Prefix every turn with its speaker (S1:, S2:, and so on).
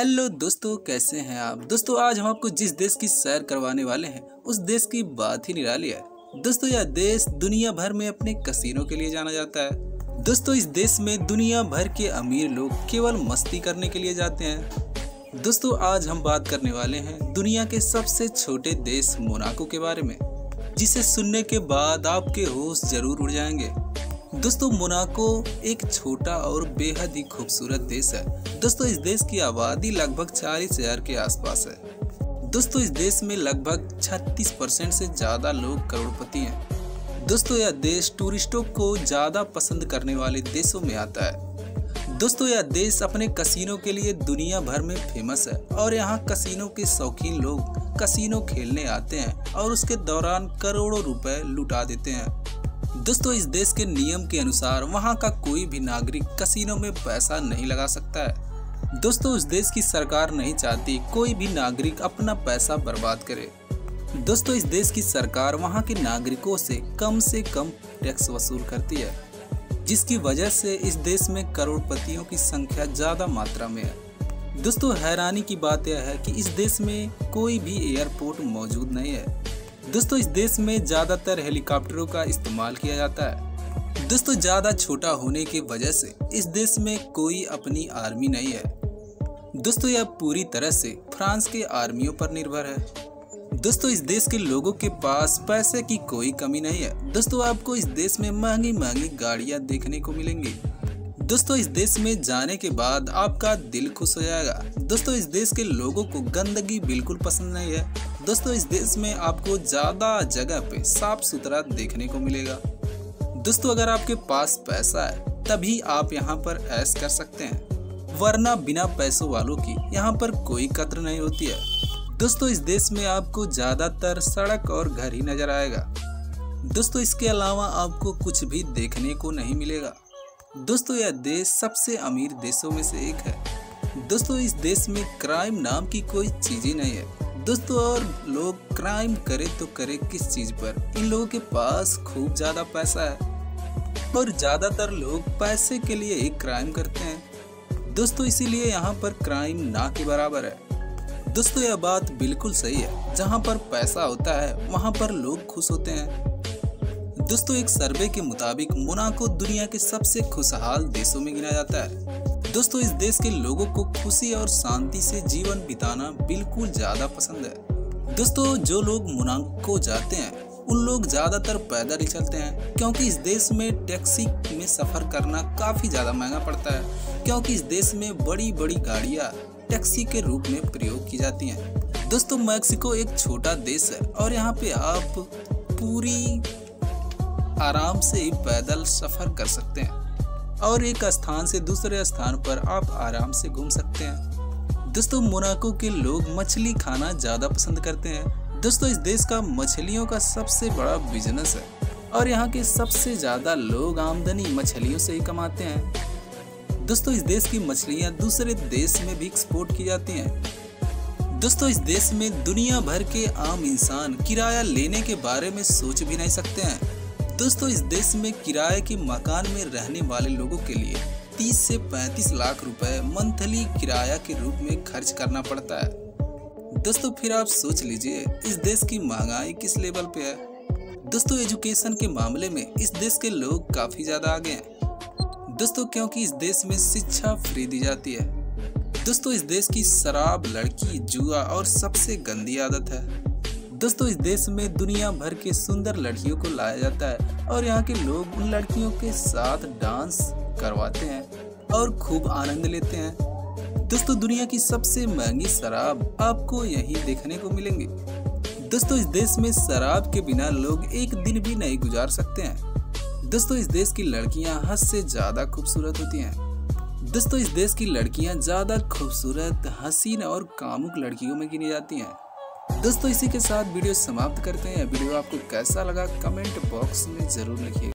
S1: Hello दोस्तों, कैसे हैं आप। दोस्तों आज हम आपको जिस देश की सैर करवाने वाले हैं उस देश की बात ही निराली है। दोस्तों यह देश दुनिया भर में अपने कसीनो के लिए जाना जाता है। दोस्तों इस देश में दुनिया भर के अमीर लोग केवल मस्ती करने के लिए जाते हैं। दोस्तों आज हम बात करने वाले हैं दुनिया के सबसे छोटे देश मोनाको के बारे में, जिसे सुनने के बाद आपके होश जरूर उड़ जाएंगे। दोस्तों मोनाको एक छोटा और बेहद ही खूबसूरत देश है। दोस्तों इस देश की आबादी लगभग 40,000 के आसपास है। दोस्तों इस देश में लगभग 36% से ज्यादा लोग करोड़पति हैं। दोस्तों यह देश टूरिस्टों को ज्यादा पसंद करने वाले देशों में आता है। दोस्तों यह देश अपने कसीनो के लिए दुनिया भर में फेमस है और यहाँ कसीनो के शौकीन लोग कसीनो खेलने आते हैं और उसके दौरान करोड़ों रुपए लुटा देते हैं। दोस्तों इस देश के नियम के अनुसार वहाँ का कोई भी नागरिक कसीनो में पैसा नहीं लगा सकता है। दोस्तों उस देश की सरकार नहीं चाहती कोई भी नागरिक अपना पैसा बर्बाद करे। दोस्तों इस देश की सरकार वहाँ के नागरिकों से कम टैक्स वसूल करती है, जिसकी वजह से इस देश में करोड़पतियों की संख्या ज्यादा मात्रा में है। दोस्तों हैरानी की बात यह है कि इस देश में कोई भी एयरपोर्ट मौजूद नहीं है। दोस्तों इस देश में ज्यादातर हेलीकॉप्टरों का इस्तेमाल किया जाता है। दोस्तों ज्यादा छोटा होने की वजह से इस देश में कोई अपनी आर्मी नहीं है। दोस्तों यह पूरी तरह से फ्रांस के आर्मियों पर निर्भर है। दोस्तों इस देश के लोगों के पास पैसे की कोई कमी नहीं है। दोस्तों आपको इस देश में महंगी महंगी गाड़ियां देखने को मिलेंगी। दोस्तों इस देश में जाने के बाद आपका दिल खुश हो जाएगा। दोस्तों इस देश के लोगों को गंदगी बिल्कुल पसंद नहीं है। दोस्तों इस देश में आपको ज्यादा जगह पे साफ सुथरा देखने को मिलेगा। दोस्तों अगर आपके पास पैसा है तभी आप यहाँ पर ऐश कर सकते हैं, वरना बिना पैसों वालों की यहाँ पर कोई कद्र नहीं होती है। दोस्तों इस देश में आपको ज्यादातर सड़क और घर ही नजर आएगा। दोस्तों इसके अलावा आपको कुछ भी देखने को नहीं मिलेगा। दोस्तों यह देश सबसे अमीर देशों में से एक है। दोस्तों इस देश में क्राइम नाम की कोई चीज ही नहीं है। दोस्तों और लोग क्राइम करे तो करे किस चीज पर, इन लोगों के पास खूब ज्यादा पैसा है और ज्यादातर लोग पैसे के लिए ही क्राइम करते हैं। दोस्तों इसीलिए यहाँ पर क्राइम ना के बराबर है। दोस्तों यह बात बिल्कुल सही है, जहाँ पर पैसा होता है वहाँ पर लोग खुश होते हैं। दोस्तों एक सर्वे के मुताबिक मोनाको दुनिया के सबसे खुशहाल देशों में गिना जाता है। दोस्तों इस देश के लोगों को खुशी और शांति से जीवन बिताना बिल्कुल ज्यादा पसंद है। दोस्तों जो लोग मोनाको जाते हैं उन लोग ज्यादातर पैदल ही चलते हैं, क्योंकि इस देश में टैक्सी में सफर करना काफी ज्यादा महंगा पड़ता है, क्योंकि इस देश में बड़ी बड़ी गाड़ियां टैक्सी के रूप में प्रयोग की जाती हैं। दोस्तों मैक्सिको एक छोटा देश है और यहाँ पे आप पूरी आराम से ही पैदल सफर कर सकते हैं और एक स्थान से दूसरे स्थान पर आप आराम से घूम सकते हैं। दोस्तों मोनाको के लोग मछली खाना ज्यादा पसंद करते हैं। दोस्तों इस देश का मछलियों का सबसे बड़ा बिजनेस है और यहाँ के सबसे ज्यादा लोग आमदनी मछलियों से ही कमाते हैं। दोस्तों इस देश की मछलियाँ दूसरे देश में भी एक्सपोर्ट की जाती हैं। दोस्तों इस देश में दुनिया भर के आम इंसान किराया लेने के बारे में सोच भी नहीं सकते हैं। दोस्तों इस देश में किराए के मकान में रहने वाले लोगों के लिए 30 से 35 लाख रुपए मंथली किराया के रूप में खर्च करना पड़ता है। दोस्तों फिर आप सोच लीजिए इस देश की महंगाई किस लेवल पे है। दोस्तों एजुकेशन के मामले में इस देश के लोग काफी ज्यादा आगे हैं। दोस्तों क्योंकि इस देश में शिक्षा फ्री दी जाती है। दोस्तों इस देश की शराब, लड़की, जुआ और सबसे गंदी आदत है। दोस्तों इस देश में दुनिया भर के सुंदर लड़कियों को लाया जाता है और यहाँ के लोग उन लड़कियों के साथ डांस करवाते हैं और खूब आनंद लेते हैं। दोस्तों दुनिया की सबसे महंगी शराब आपको यहीं देखने को मिलेंगी। दोस्तों इस देश में शराब के बिना लोग एक दिन भी नहीं गुजार सकते हैं। दोस्तों इस देश की लड़कियां हद से ज्यादा खूबसूरत होती हैं। दोस्तों इस देश की लड़कियां ज्यादा खूबसूरत, हसीन और कामुक लड़कियों में गिनी जाती हैं। दोस्तों इसी के साथ वीडियो समाप्त करते हैं। वीडियो आपको कैसा लगा कमेंट बॉक्स में जरूर लिखिए।